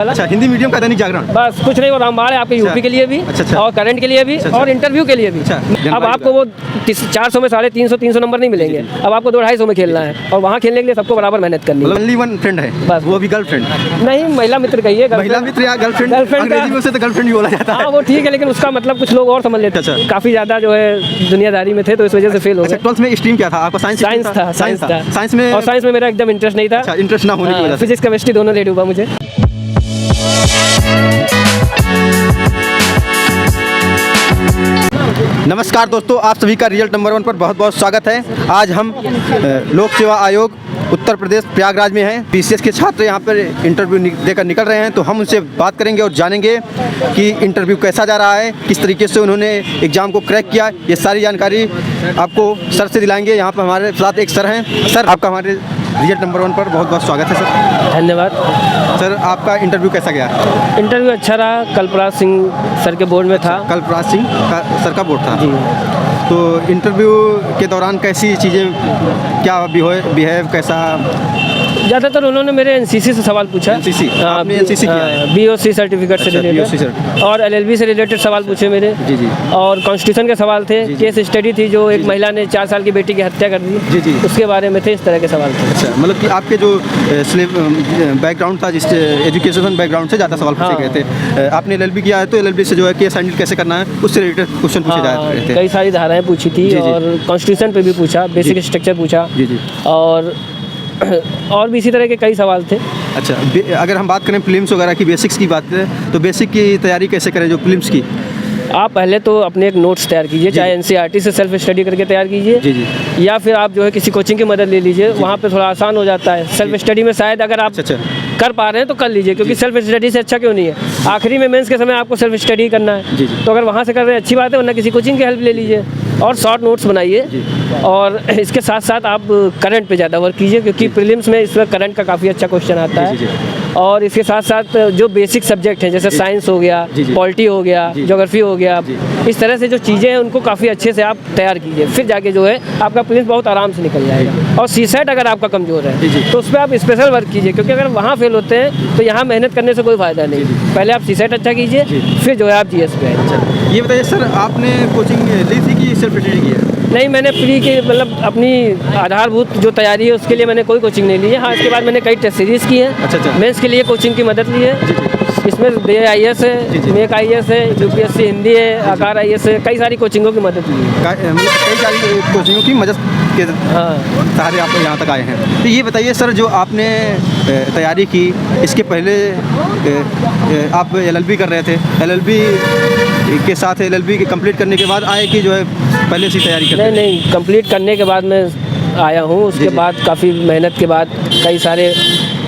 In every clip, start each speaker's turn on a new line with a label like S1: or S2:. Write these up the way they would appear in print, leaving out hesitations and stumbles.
S1: अच्छा, हिंदी मीडियम का दैनिक जागरण,
S2: बस कुछ नहीं, वो रामबाण है आपके यूपी के लिए भी और करंट के लिए भी और इंटरव्यू के लिए भी। अब आपको वो 400 में 350 300 नंबर नहीं मिलेंगे, अब आपको 200-250 में खेलना है और वहाँ खेलने के लिए सबको बराबर मेहनत करनी है।
S3: ओनली वन फ्रेंड है बस, वो भी गर्लफ्रेंड
S2: नहीं, महिला मित्र कहिए,
S3: महिला मित्र या गर्लफ्रेंड, अंग्रेजी में उसे तो गर्लफ्रेंड ही बोला जाता है।
S2: हाँ वो ठीक है, लेकिन उसका मतलब कुछ लोग और समझ लेते हैं। काफ़ी ज़्यादा जो है दुनियादारी में थे तो इस वजह से फेल हो गए।
S3: 12th में स्ट्रीम क्या था आपका? साइंस था। साइंस में,
S2: और साइंस में मेरा एकदम इंटरेस्ट नहीं था।
S3: इंटरेस्ट ना होने की वजह से
S2: फिजिक्स केमिस्ट्री दोनों ले डूबा मुझे।
S3: नमस्कार दोस्तों, आप सभी का रिजल्ट नंबर 1 पर बहुत बहुत स्वागत है। आज हम लोक सेवा आयोग उत्तर प्रदेश प्रयागराज में हैं। पीसीएस के छात्र यहाँ पर इंटरव्यू देकर निकल रहे हैं, तो हम उनसे बात करेंगे और जानेंगे कि इंटरव्यू कैसा जा रहा है, किस तरीके से उन्होंने एग्ज़ाम को क्रैक किया। ये सारी जानकारी आपको सर से दिलाएंगे। यहाँ पर हमारे साथ एक सर हैं। सर, आपका हमारे रिजल्ट नंबर 1 पर बहुत बहुत स्वागत है सर।
S2: धन्यवाद
S3: सर, आपका इंटरव्यू कैसा गया?
S2: इंटरव्यू अच्छा रहा। कल्पराज सिंह सर के बोर्ड में था।
S3: कल्पराज सिंह सर का बोर्ड था
S2: जी।
S3: तो इंटरव्यू के दौरान कैसी चीज़ें, क्या बिहेव कैसा?
S2: ज़्यादातर उन्होंने मेरे एनसीसी से सवाल पूछा।
S3: एनसीसी, आपने एनसीसी किया है?
S2: बीओसी सर्टिफिकेट से रिलेटेड और एलएलबी से रिलेटेड सवाल पूछे मेरे।
S3: जी जी।
S2: और कॉन्स्टिट्यूशन के सवाल थे। केस स्टडी थी जो एक महिला ने 4 साल की बेटी की हत्या कर दी।
S3: जी जी।
S2: उसके बारे में थे, इस तरह के सवाल थे।
S3: अच्छा, मतलब कि आपके जो बैकग्राउंड था, जिस एजुकेशन बैकग्राउंड से ज़्यादा सवाल पूछे गए थे। आपने एलएलबी किया है तो एलएलबी से जो है केस हैंडल कैसे करना है उससे रिलेटेड क्वेश्चन पूछे जा रहे थे।
S2: कई सारी धाराएं पूछी थी और कॉन्स्टिट्यूशन पे भी पूछा, बेसिक स्ट्रक्चर पूछा।
S3: जी जी।
S2: और भी इसी तरह के कई सवाल थे।
S3: अच्छा, अगर हम बात करें फिल्म्स वगैरह की, बेसिक्स की बात करें तो बेसिक की तैयारी कैसे करें जो फिल्म्स की?
S2: आप पहले तो अपने एक नोट्स तैयार कीजिए, चाहे एनसीईआरटी से सेल्फ स्टडी करके तैयार कीजिए।
S3: जी जी।
S2: या फिर आप जो है किसी कोचिंग की मदद ले लीजिए, वहाँ पे थोड़ा आसान हो जाता है। सेल्फ स्टडी में शायद अगर आप कर पा रहे हैं तो कर लीजिए, क्योंकि सेल्फ स्टडी से अच्छा क्यों नहीं है। आखिरी में मेंस के समय आपको सेल्फ स्टडी करना है, तो अगर वहाँ से कर रहे हैं अच्छी बात है, वरना किसी कोचिंग की हेल्प ले लीजिए और शॉर्ट नोट्स बनाइए। और इसके साथ साथ आप करंट पे ज़्यादा वर्क कीजिए, क्योंकि प्रीलिम्स में इसमें करंट का काफ़ी अच्छा क्वेश्चन आता है। और इसके साथ साथ जो बेसिक सब्जेक्ट हैं, जैसे साइंस हो गया, पॉलिटी हो गया, ज्योग्राफी हो गया, इस तरह से जो चीज़ें हैं उनको काफ़ी अच्छे से आप तैयार कीजिए। फिर जाके जो है आपका प्रीलिम्स बहुत आराम से निकल जाएगा। और सीसेट अगर आपका कमज़ोर है तो उस पर आप स्पेशल वर्क कीजिए, क्योंकि अगर वहाँ फेल होते हैं तो यहाँ मेहनत करने से कोई फ़ायदा नहीं। पहले आप सीसेट अच्छा कीजिए, फिर जो है आप जीएस पे आइए।
S3: ये बताइए सर, आपने कोचिंग ली थी कि सेल्फ स्टडी की है?
S2: नहीं, मैंने प्री के मतलब अपनी आधारभूत जो तैयारी है उसके लिए मैंने कोई कोचिंग नहीं ली है। हाँ, इसके बाद मैंने कई टेस्ट सीरीज़ की है। अच्छा। मेंस के लिए कोचिंग की मदद ली है। इसमें DIS है, मेक IAS है, UPSC हिंदी है, आकार IAS है, कई सारी कोचिंगों की मदद ली है।
S3: कई सारी कोचिंगों की मदद के सहारे आप यहाँ तक आए हैं। तो ये बताइए सर, जो आपने तैयारी की, इसके पहले आप LLB कर रहे थे, LLB के साथ LLB कंप्लीट करने के बाद आए कि जो है पहले से तैयारी कर?
S2: नहीं, कंप्लीट करने के बाद मैं आया हूँ। उसके बाद काफ़ी मेहनत के बाद कई सारे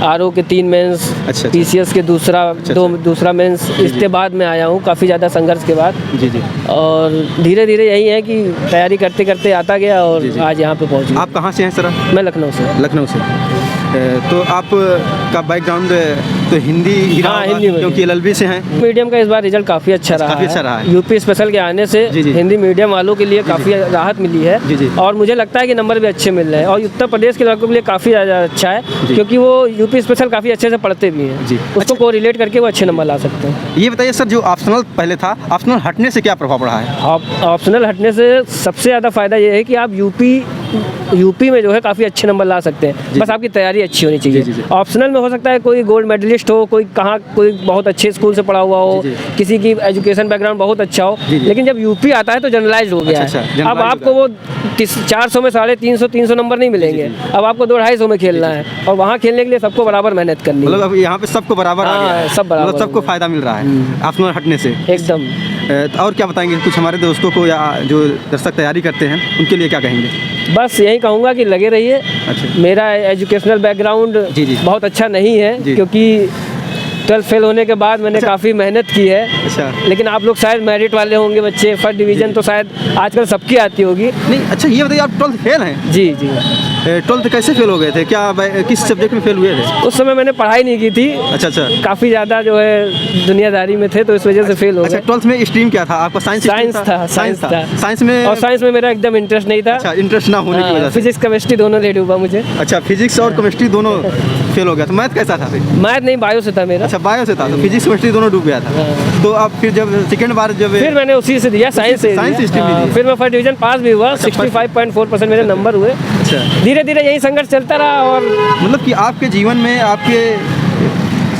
S2: RO के 3 मेंस, PCS के दूसरा मेंस, इसके बाद मैं आया हूँ काफ़ी ज़्यादा संघर्ष के बाद। जी जी। और धीरे धीरे यही है कि तैयारी करते करते आता गया और आज यहाँ पे पहुँच गया।
S3: आप कहाँ से हैं सर?
S2: मैं लखनऊ से।
S3: लखनऊ से। तो आपका बैकग्राउंड तो हिंदी ही रहा, हिंदी में, क्योंकि LLB से हैं।
S2: मीडियम का इस बार रिजल्ट काफ़ी अच्छा रहा है। यूपी स्पेशल के आने से हिंदी मीडियम वालों के लिए काफ़ी राहत मिली है। और मुझे लगता है कि नंबर भी अच्छे मिल रहे हैं। और उत्तर प्रदेश के लड़कों के लिए काफ़ी ज़्यादा अच्छा है, क्योंकि वो यूपी स्पेशल काफ़ी अच्छे से पढ़ते भी हैं। उसको को रिलेट करके वो अच्छे नंबर ला सकते हैं।
S3: ये बताइए सर, जो ऑप्शनल पहले था, ऑप्शनल हटने से क्या प्रभाव पड़ा है?
S2: ऑप्शनल हटने से सबसे ज़्यादा फ़ायदा ये है कि आप यूपी में जो है काफ़ी अच्छे नंबर ला सकते हैं। बस आपकी तैयारी अच्छी होनी चाहिए। ऑप्शनल में हो सकता है कोई गोल्ड मेडलिस्ट हो, कोई बहुत अच्छे स्कूल से पढ़ा हुआ हो, किसी की एजुकेशन बैकग्राउंड बहुत अच्छा हो, लेकिन जब यूपी आता है तो जनरलाइज हो गया है। अब आपको वो 400 में 350 नंबर नहीं मिलेंगे, अब आपको 200-250 में खेलना है और वहाँ खेलने के लिए सबको बराबर मेहनत करनी है।
S3: मतलब यहाँ पे सबको बराबर आ गया है, सब बराबर, सबको फायदा मिल रहा है ऑप्शनल हटने से
S2: एकदम।
S3: और क्या बताएंगे कुछ हमारे दोस्तों को या जो दर्शक तैयारी करते हैं उनके लिए क्या कहेंगे?
S2: बस यही कहूँगा कि लगे रहिए। मेरा एजुकेशनल बैकग्राउंड बहुत अच्छा नहीं है, क्योंकि 12th फेल होने के बाद मैंने काफ़ी मेहनत की है। लेकिन आप लोग शायद मेरिट वाले होंगे बच्चे, फर्स्ट डिवीज़न तो शायद आजकल सबकी आती होगी।
S3: नहीं, अच्छा ये बताइए, आप 12th फेल हैं?
S2: जी जी।
S3: 12th कैसे फेल हो गए थे? क्या किस सब्जेक्ट में फेल हुए थे?
S2: उस समय मैंने पढ़ाई नहीं की थी। अच्छा। काफ़ी ज़्यादा जो है दुनियादारी में थे, तो इस वजह से फेल हो गए।
S3: 12th में स्ट्रीम क्या था आपका? साइंस था। साइंस में
S2: मेरा एकदम इंटरेस्ट नहीं था।
S3: इंटरेस्ट ना होने की वजह से
S2: फिजिक्स केमिस्ट्री दोनों ले डूबा मुझे।
S3: अच्छा, फिजिक्स और केमिस्ट्री दोनों फेल हो गया। तो मैथ कैसा था फिर?
S2: मैथ नहीं, बायो से था मेरा।
S3: अच्छा, बायो से था, तो फिजिक्स केमिस्ट्री दोनों डूब गया था। तो अब फिर जब सेकंड बार जब
S2: फिर मैंने उसी से दिया, साइंस से
S3: साइंस
S2: दिया।
S3: स्ट्रीम में दिया।
S2: फिर मैं फर्स्ट डिवीजन पास भी हुआ, 65.4% मेरे नंबर हुए।
S3: अच्छा,
S2: धीरे धीरे यही संघर्ष चलता रहा और
S3: मतलब कि आपके जीवन में आपके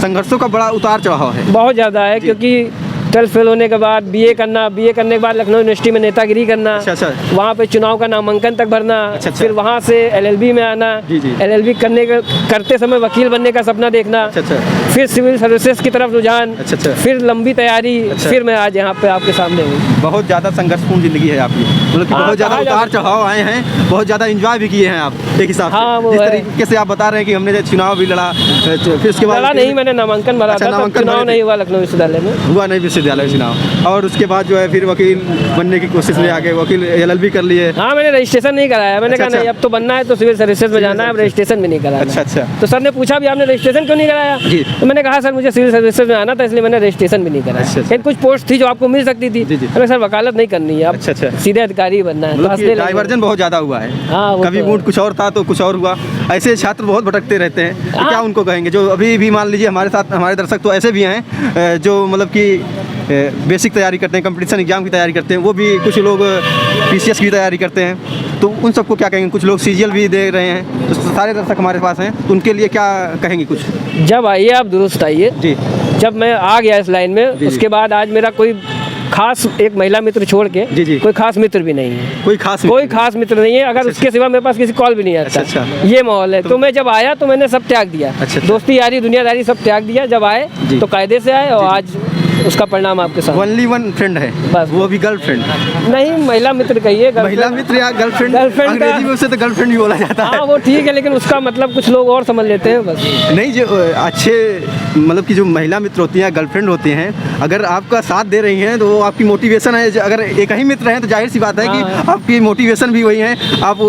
S3: संघर्षों का बड़ा उतार चढ़ाव है।
S2: बहुत ज़्यादा है, क्योंकि 12 फेल होने के बाद बीए करना, बीए करने के बाद लखनऊ यूनिवर्सिटी में नेतागिरी करना,
S3: अच्छा,
S2: वहाँ पे चुनाव का नामांकन तक भरना,
S3: अच्छा।
S2: फिर वहाँ से एलएलबी में आना,
S3: जी, जी।
S2: एलएलबी करते समय वकील बनने का सपना देखना,
S3: अच्छा,
S2: फिर सिविल सर्विसेज की तरफ रुझान,
S3: अच्छा।
S2: फिर लंबी तैयारी,
S3: अच्छा।
S2: फिर मैं आज यहाँ पे आपके सामने हूँ।
S3: बहुत ज़्यादा संघर्षपूर्ण जिंदगी है आपकी, मतलब कि
S2: हाँ,
S3: बहुत ज़्यादा
S2: कहा जा
S3: उतार चढ़ाव आए हैं, बहुत ज़्यादा एंजॉय भी किए हैं आप एक हिसाब से।
S2: हाँ, वो
S3: जिस
S2: है।
S3: तरीके से आप बता रहे हैं कि हमने चुनाव भी लड़ा, फिर उसके बाद
S2: लड़ा नहीं, मैंने नामांकन भरा
S3: अच्छा,
S2: था, तब
S3: नामांकन
S2: चुनाव
S3: भरे थे।
S2: नहीं हुआ लखनऊ विश्वविद्यालय में।
S3: हुआ नहीं विश्वविद्यालय चुनाव, और उसके बाद जो है फिर वकील बनने की कोशिश में आगे वकील एलएलबी कर लिए।
S2: हाँ, मैंने रजिस्ट्रेशन नहीं कराया। मैंने
S3: अच्छा,
S2: कहा नहीं,
S3: अच्छा।
S2: अब तो बनना है तो सिविल सर्विसेज में जाना है, अब रजिस्ट्रेशन भी नहीं कराया।
S3: अच्छा।
S2: तो सर ने पूछा भी आपने रजिस्ट्रेशन क्यों नहीं कराया?
S3: जी।
S2: तो मैंने कहा सर मुझे सिविल सर्विसेज में आना था, इसलिए मैंने रजिस्ट्रेशन भी नहीं कराया।
S3: अच्छा।
S2: लेकिन कुछ पोस्ट थी जो आपको मिल सकती थी।
S3: जी, जी।
S2: मैंने सर वकालत नहीं करनी है, अब
S3: अच्छा।
S2: सीधे अधिकारी बनना है। तो
S3: मतलब कि
S2: हंसने लगे।
S3: डाइवर्जन बहुत ज़्यादा हुआ है।
S2: हाँ, वो
S3: कभी
S2: तो
S3: मूड कुछ और था तो कुछ और हुआ। ऐसे छात्र बहुत भटकते रहते हैं, तो
S2: हाँ।
S3: क्या उनको कहेंगे जो अभी भी मान लीजिए हमारे साथ हमारे दर्शक तो ऐसे भी हैं जो मतलब कि बेसिक तैयारी करते हैं, कंपटीशन एग्जाम की तैयारी करते हैं, वो भी कुछ लोग पीसीएस की तैयारी करते हैं, तो उन सबको क्या कहेंगे? कुछ लोग सीजीएल भी दे रहे हैं, तो सारे दर्शक हमारे पास हैं, तो उनके लिए क्या कहेंगे कुछ?
S2: जब आइए आप दुरुस्त आइए।
S3: जी।
S2: जब मैं आ गया इस लाइन में,
S3: जी।
S2: उसके बाद आज मेरा कोई खास, एक महिला मित्र छोड़ के
S3: जी।
S2: कोई खास मित्र भी नहीं है।
S3: कोई खास
S2: मित्र नहीं है। अगर उसके सिवा मेरे पास किसी कॉल भी नहीं आता।
S3: अच्छा।
S2: ये माहौल है। तो मैं जब आया तो मैंने सब त्याग दिया।
S3: अच्छा।
S2: दोस्ती यारी दुनियादारी सब त्याग दिया। जब आए
S3: जी।
S2: तो कायदे से आए, और आज उसका परिणाम आपके साथ।
S3: ओनली वन फ्रेंड है
S2: बस।
S3: वो भी गर्लफ्रेंड?
S2: नहीं, महिला मित्र कहिए,
S3: महिला मित्र या गर्लफ्रेंड?
S2: गर्लफ्रेंड का-
S3: अंग्रेजी में उसे तो गर्लफ्रेंड भी बोला जाता है।
S2: हाँ, वो ठीक है, लेकिन उसका मतलब कुछ लोग और समझ लेते हैं बस।
S3: नहीं, जो अच्छे मतलब कि जो महिला मित्र होती हैं, गर्लफ्रेंड होती हैं, अगर आपका साथ दे रही हैं तो वो आपकी मोटिवेशन है। अगर एक ही मित्र हैं तो जाहिर सी बात है कि
S2: हाँ।
S3: आपकी मोटिवेशन भी वही है। आप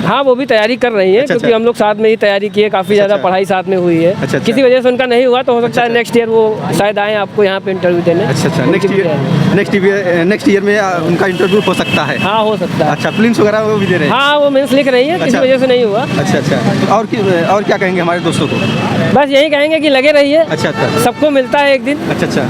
S2: हाँ, वो भी तैयारी कर रही है,
S3: अच्छा,
S2: क्योंकि
S3: अच्छा।
S2: हम लोग साथ में ही तैयारी किए, काफ़ी ज़्यादा
S3: अच्छा।
S2: पढ़ाई साथ में हुई है।
S3: अच्छा।
S2: किसी वजह से उनका नहीं हुआ तो हो सकता है नेक्स्ट ईयर वो शायद आए आपको यहाँ पे इंटरव्यू देने।
S3: अच्छा,
S2: उनकी भी तैयारी।
S3: नेक्स्ट ईयर में उनका इंटरव्यू हो सकता है।
S2: हाँ, हो सकता है।
S3: अच्छा, फिल्म्स वगैरह वो भी दे रहे हैं?
S2: हाँ, वो मेंस लिख रही है, किसी
S3: अच्छा।
S2: वजह से नहीं हुआ।
S3: अच्छा। और क्या कहेंगे हमारे दोस्तों को?
S2: बस यही कहेंगे कि लगे रहिए।
S3: अच्छा।
S2: सबको मिलता है एक दिन।
S3: अच्छा।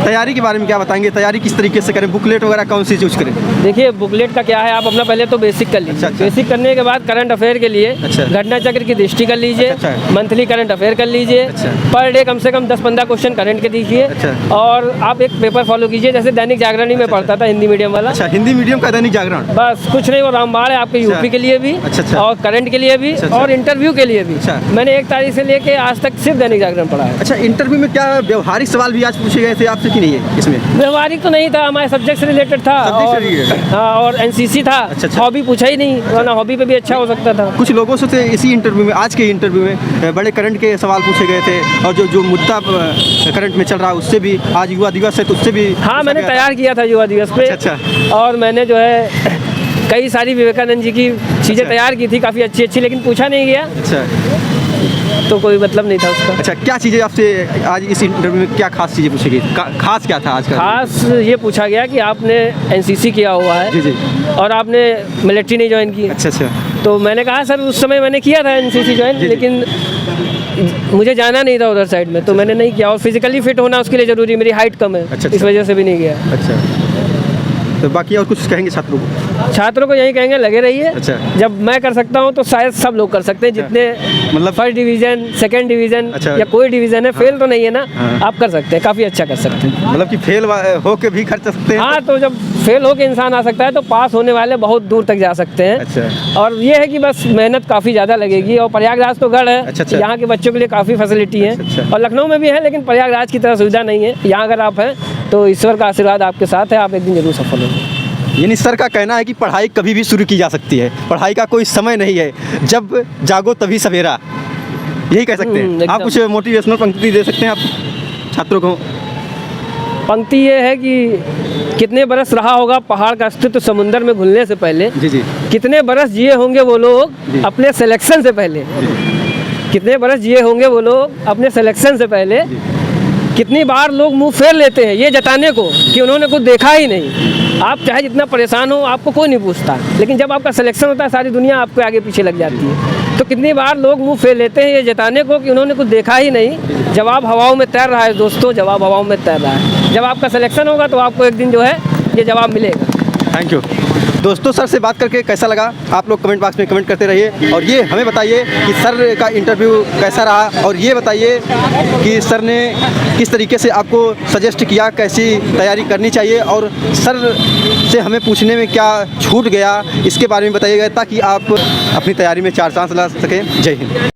S3: तैयारी के बारे में क्या बताएंगे? तैयारी किस तरीके से करें? बुकलेट वगैरह कौन सी चूज करें?
S2: देखिए, बुकलेट का क्या है, आप अपना पहले तो बेसिक कर लीजिए।
S3: अच्छा।
S2: बेसिक करने के बाद करंट अफेयर के लिए
S3: अच्छा।
S2: घटना चक्र की दृष्टि कर लीजिए।
S3: अच्छा।
S2: मंथली करंट अफेयर कर लीजिए।
S3: अच्छा।
S2: पर डे कम से कम 10-15 क्वेश्चन करंट के दीजिए।
S3: अच्छा।
S2: और आप एक पेपर फॉलो कीजिए, जैसे दैनिक जागरण ही में पढ़ता था, हिंदी मीडियम वाला।
S3: अच्छा, हिंदी मीडियम का दैनिक जागरण?
S2: बस कुछ नहीं, वो रामबाण है आपके यूपी के लिए भी,
S3: अच्छा।
S2: और करंट के लिए भी,
S3: अच्छा।
S2: और इंटरव्यू के लिए भी।
S3: अच्छा।
S2: मैंने 1 तारीख से लेके आज तक सिर्फ दैनिक जागरण पढ़ा है।
S3: अच्छा, इंटरव्यू में क्या व्यवहारिक सवाल भी आज पूछे गए थे आपसे कि नहीं है इसमें?
S2: व्यवहारिक तो नहीं था, हमारे सब्जेक्ट से रिलेटेड था।
S3: सब्जेक्ट से
S2: और-
S3: related?
S2: हाँ, और एनसीसी था।
S3: अच्छा।
S2: हॉबी पूछा ही नहीं, वरना हॉबी पे भी अच्छा हो सकता था।
S3: कुछ लोगों से तो इसी इंटरव्यू में, आज के इंटरव्यू में बड़े करंट के सवाल पूछे गए थे, और जो मुद्दा करंट में चल रहा है उससे भी, आज युवा दिवस है तो उससे भी
S2: हाँ,
S3: पूछा
S2: मैंने
S3: गया था।
S2: तैयार किया था युवा दिवस पे।
S3: अच्छा।
S2: और मैंने जो है कई सारी विवेकानंद जी की चीज़ें
S3: अच्छा।
S2: तैयार की थी, काफ़ी अच्छी, लेकिन पूछा नहीं गया,
S3: अच्छा।
S2: तो कोई मतलब नहीं था उसका।
S3: अच्छा, क्या चीज़ें आपसे आज इस इंटरव्यू में क्या खास चीज़ें पूछी गई? खास क्या था आज का?
S2: खास ये पूछा गया कि आपने एनसीसी किया हुआ है
S3: जी।
S2: और आपने मिलिट्री नहीं ज्वाइन की।
S3: अच्छा।
S2: तो मैंने कहा सर उस समय मैंने किया था एनसीसी ज्वाइन,
S3: जी।
S2: लेकिन मुझे जाना नहीं था उधर साइड में, तो मैंने नहीं किया। और फिजिकली फिट होना उसके लिए ज़रूरी, मेरी हाइट कम है।
S3: अच्छा।
S2: इस वजह से भी नहीं गया।
S3: अच्छा, तो बाकी और कुछ कहेंगे छात्रों को?
S2: छात्रों को यही कहेंगे, लगे रहिए।
S3: अच्छा।
S2: जब मैं कर सकता हूँ तो शायद सब लोग कर सकते हैं, जितने
S3: मतलब
S2: फर्स्ट डिवीज़न, सेकंड डिवीज़न
S3: अच्छा।
S2: या कोई डिवीज़न है, फेल तो नहीं है ना।
S3: हाँ।
S2: आप कर सकते हैं, काफ़ी अच्छा कर सकते हैं।
S3: मतलब कि फेल हो के भी कर सकते हैं?
S2: हाँ, तो जब फेल होके इंसान आ सकता है तो पास होने वाले बहुत दूर तक जा सकते हैं।
S3: अच्छा।
S2: और ये है कि बस मेहनत काफ़ी ज़्यादा लगेगी। और प्रयागराज तो गढ़ है,
S3: अच्छा।
S2: यहाँ के बच्चों के लिए काफ़ी फैसिलिटी है।
S3: अच्छा।
S2: और लखनऊ में भी है, लेकिन प्रयागराज की तरह सुविधा नहीं है। यहाँ अगर आप हैं तो ईश्वर का आशीर्वाद आपके साथ है, आप एक दिन जरूर सफल होंगे।
S3: यानी सर का कहना है कि पढ़ाई कभी भी शुरू की जा सकती है, पढ़ाई का कोई समय नहीं है, जब जागो तभी सवेरा, यही कह सकते हैं।
S2: एकदम।
S3: आप कुछ मोटिवेशनल पंक्ति दे सकते हैं आप छात्रों को?
S2: पंक्ति ये है कि कितने बरस रहा होगा पहाड़ का अस्तित्व समुंदर में घुलने से पहले।
S3: जी।
S2: कितने बरस जिए होंगे वो लोग
S3: जी।
S2: अपने सिलेक्शन से पहले। कितने बरस जिए होंगे वो लोग अपने सिलेक्शन से पहले। कितनी बार लोग मुंह फेर लेते हैं ये जताने को कि उन्होंने कुछ देखा ही नहीं। आप चाहे जितना परेशान हो, आपको कोई नहीं पूछता, लेकिन जब आपका सिलेक्शन होता है सारी दुनिया आपके आगे पीछे लग जाती है। तो तो कितनी बार लोग मुंह फेर लेते हैं ये जताने को कि उन्होंने कुछ देखा ही नहीं। जवाब हवाओं में तैर रहा है दोस्तों, जवाब हवाओं में तैर रहा है। जब आपका सिलेक्शन होगा तो आपको एक दिन जो है ये जवाब मिलेगा।
S3: थैंक यू दोस्तों। सर से बात करके कैसा लगा आप लोग कमेंट बॉक्स में कमेंट करते रहिए और ये हमें बताइए कि सर का इंटरव्यू कैसा रहा और ये बताइए कि सर ने किस तरीके से आपको सजेस्ट किया कैसी तैयारी करनी चाहिए और सर से हमें पूछने में क्या छूट गया इसके बारे में बताइएगा ताकि आप अपनी तैयारी में 4 चांस ला सकें। जय हिंद।